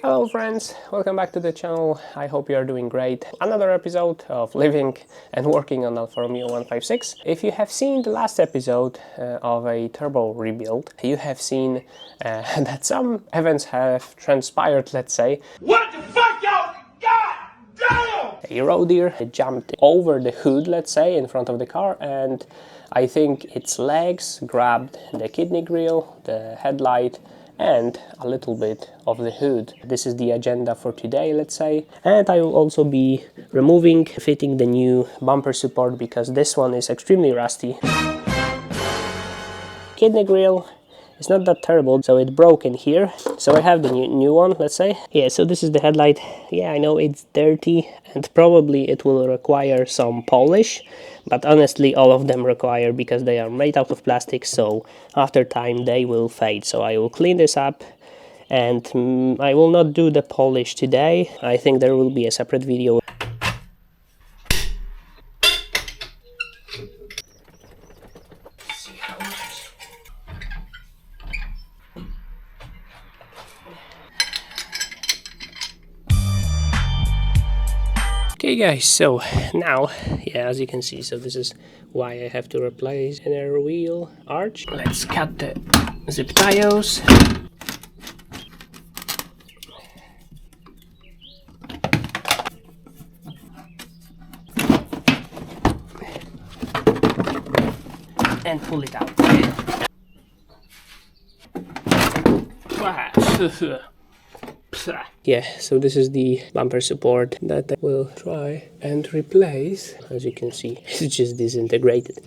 Hello friends, welcome back to the channel. I hope you are doing great. Another episode of living and working on Alfa Romeo 156. If you have seen the last episode of a turbo rebuild, you have seen that some events have transpired, let's say. What the fuck, y'all? God damn! A road deer jumped over the hood, let's say, in front of the car, and I think its legs grabbed the kidney grille, the headlight, and a little bit of the hood. This is the agenda for today, let's say. And I will also be fitting the new bumper support because this one is extremely rusty. Kidney grille is not that terrible, so it broke in here. So I have the new one, let's say. Yeah, so this is the headlight. Yeah, I know it's dirty and probably it will require some polish, but honestly all of them require because they are made out of plastic, so after time they will fade. So I will clean this up and I will not do the polish today. I think there will be a separate video. Okay guys, so now, yeah, as you can see, so this is why I have to replace an air wheel arch. Let's cut the zip ties. And pull it out. Yeah, so this is the bumper support that I will try and replace. As you can see, it's just disintegrated.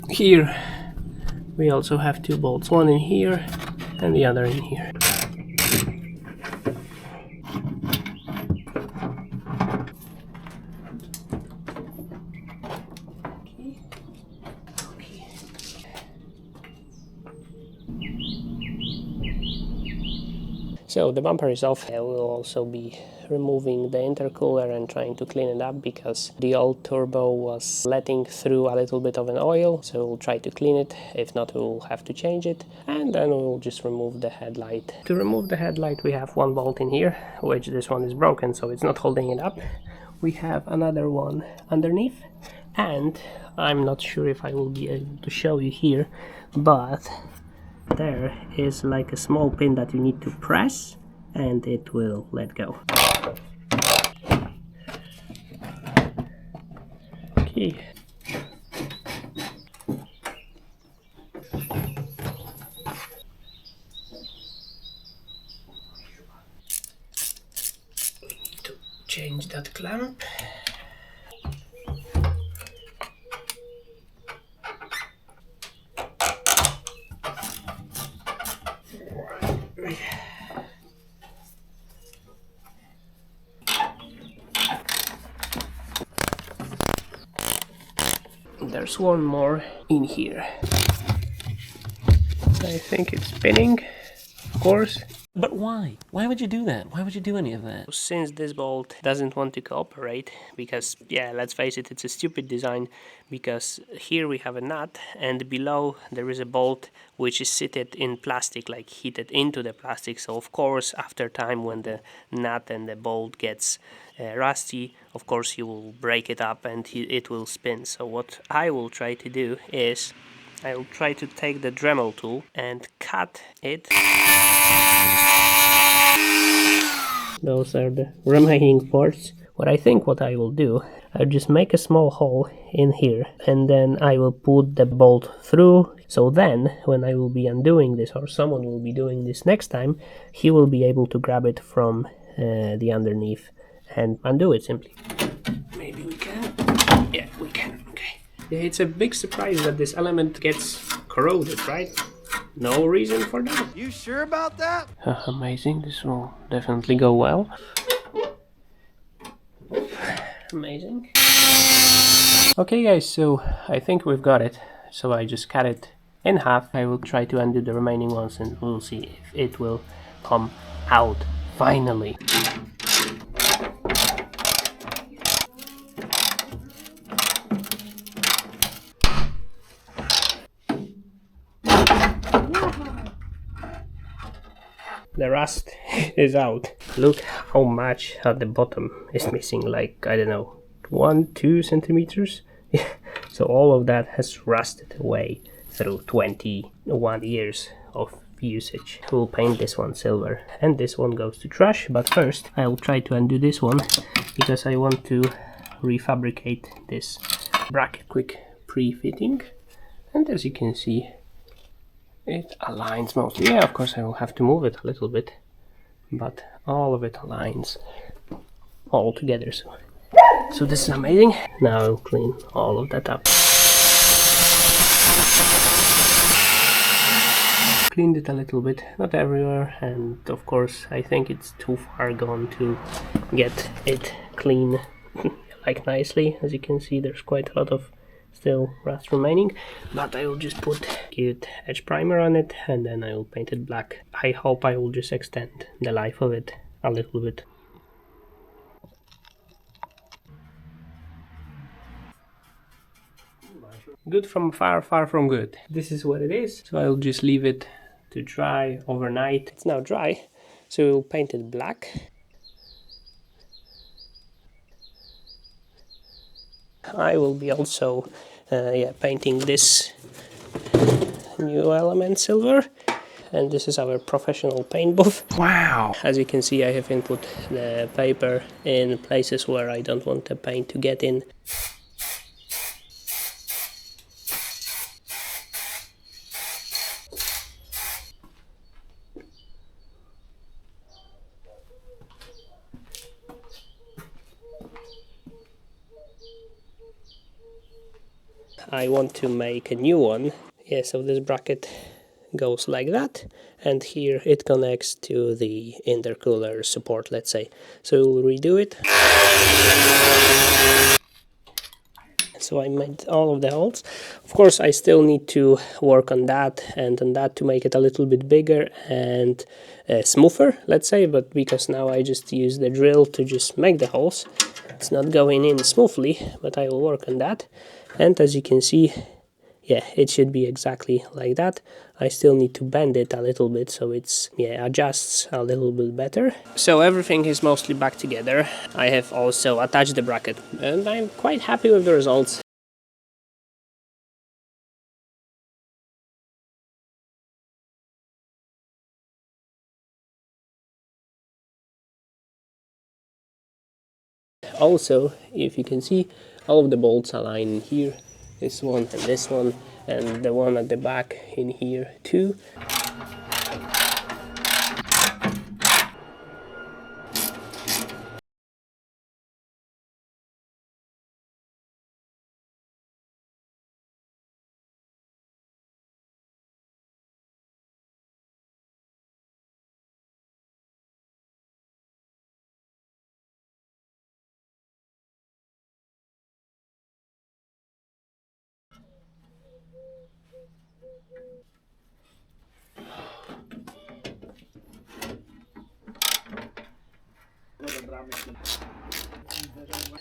Here we also have two bolts, one in here and the other in here. So the bumper is off. I will also be removing the intercooler and trying to clean it up because the old turbo was letting through a little bit of an oil, so we'll try to clean it. If not, we'll have to change it, and then we'll just remove the headlight. To remove the headlight we have one bolt in here, which this one is broken, so it's not holding it up. We have another one underneath, and I'm not sure if I will be able to show you here, but there is like a small pin that you need to press and it will let go. Okay. Need to change that clamp. There's one more in here. I think it's spinning, of course. But why? Why would you do that? Why would you do any of that? Since this bolt doesn't want to cooperate, because, yeah, let's face it, it's a stupid design, because here we have a nut, and below there is a bolt which is seated in plastic, like heated into the plastic, so of course, after time, when the nut and the bolt gets rusty, of course you will break it up and it will spin. So what I will try to do is, I will try to take the Dremel tool and cut it. Those are the remaining parts. What I will do, I'll just make a small hole in here and then I will put the bolt through. So then when I will be undoing this, or someone will be doing this next time, he will be able to grab it from the underneath and undo it simply. Maybe we can. Yeah, we can. Okay. Yeah, it's a big surprise that this element gets corroded, right? No reason for that. You sure about that? Amazing. This will definitely go well. Amazing. Okay guys, so I think we've got it. So I just cut it in half. I will try to undo the remaining ones and we'll see if it will come out finally. the rust is out. Look how much at the bottom is missing, like, I don't know, 1-2 centimeters. So all of that has rusted away through 21 years of usage. We'll paint this one silver and this one goes to trash, but first I'll try to undo this one because I want to refabricate this bracket quick pre-fitting, and as you can see it aligns mostly. Yeah, of course I will have to move it a little bit, but all of it aligns all together, so this is amazing. Now I'll clean all of that up. Cleaned it a little bit, not everywhere, and of course I think it's too far gone to get it clean like nicely. As you can see, there's quite a lot of still rust remaining, but I will just put cute edge primer on it and then I will paint it black. I hope I will just extend the life of it a little bit. Good from far, far from good. This is what it is, so I'll just leave it to dry overnight. It's now dry, so we'll paint it black. I will be also painting this new element silver, and this is our professional paint buff. Wow! As you can see, I have input the paper in places where I don't want the paint to get in. I want to make a new one. Yeah, so this bracket goes like that, and here it connects to the intercooler support, let's say. So we'll redo it. So I made all of the holes. Of course, I still need to work on that and on that to make it a little bit bigger and smoother, let's say, but because now I just use the drill to just make the holes, it's not going in smoothly, but I will work on that. And as you can see, yeah, it should be exactly like that. I still need to bend it a little bit so it's, yeah, adjusts a little bit better. So everything is mostly back together. I have also attached the bracket and I'm quite happy with the results. Also, if you can see, all of the bolts align in here. This one and this one, and the one at the back in here too.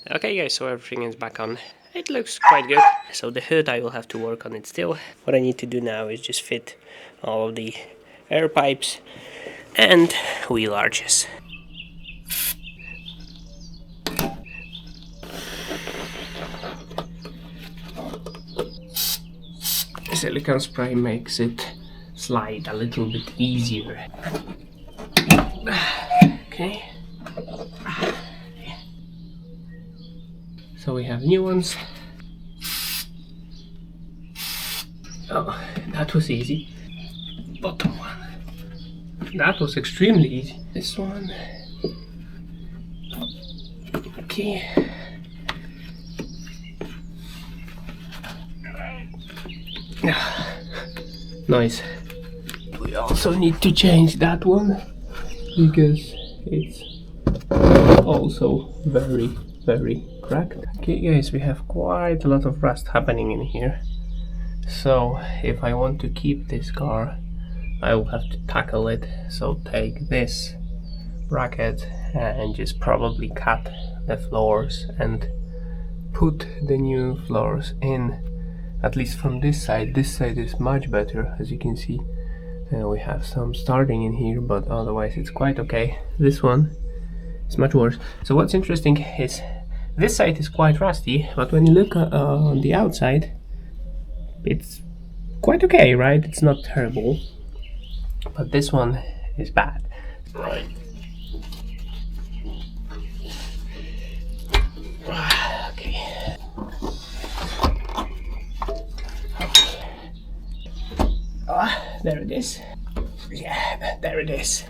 Okay guys, so everything is back on. It looks quite good. So the hood, I will have to work on it still. What I need to do now is just fit all of the air pipes and wheel arches. Silicone spray makes it slide a little bit easier. Okay. So we have new ones. Oh, that was easy. Bottom one. That was extremely easy. This one. Okay. Nice. We also need to change that one because it's also very cracked. Okay guys, we have quite a lot of rust happening in here. So if I want to keep this car, I will have to tackle it. So take this bracket and just probably cut the floors and put the new floors in. At least from this side is much better, as you can see. We have some starting in here, but otherwise it's quite okay. This one is much worse. So what's interesting is this side is quite rusty, but when you look on the outside, it's quite okay, right? It's not terrible, but this one is bad. Right. Okay. There it is. Yeah, there it is.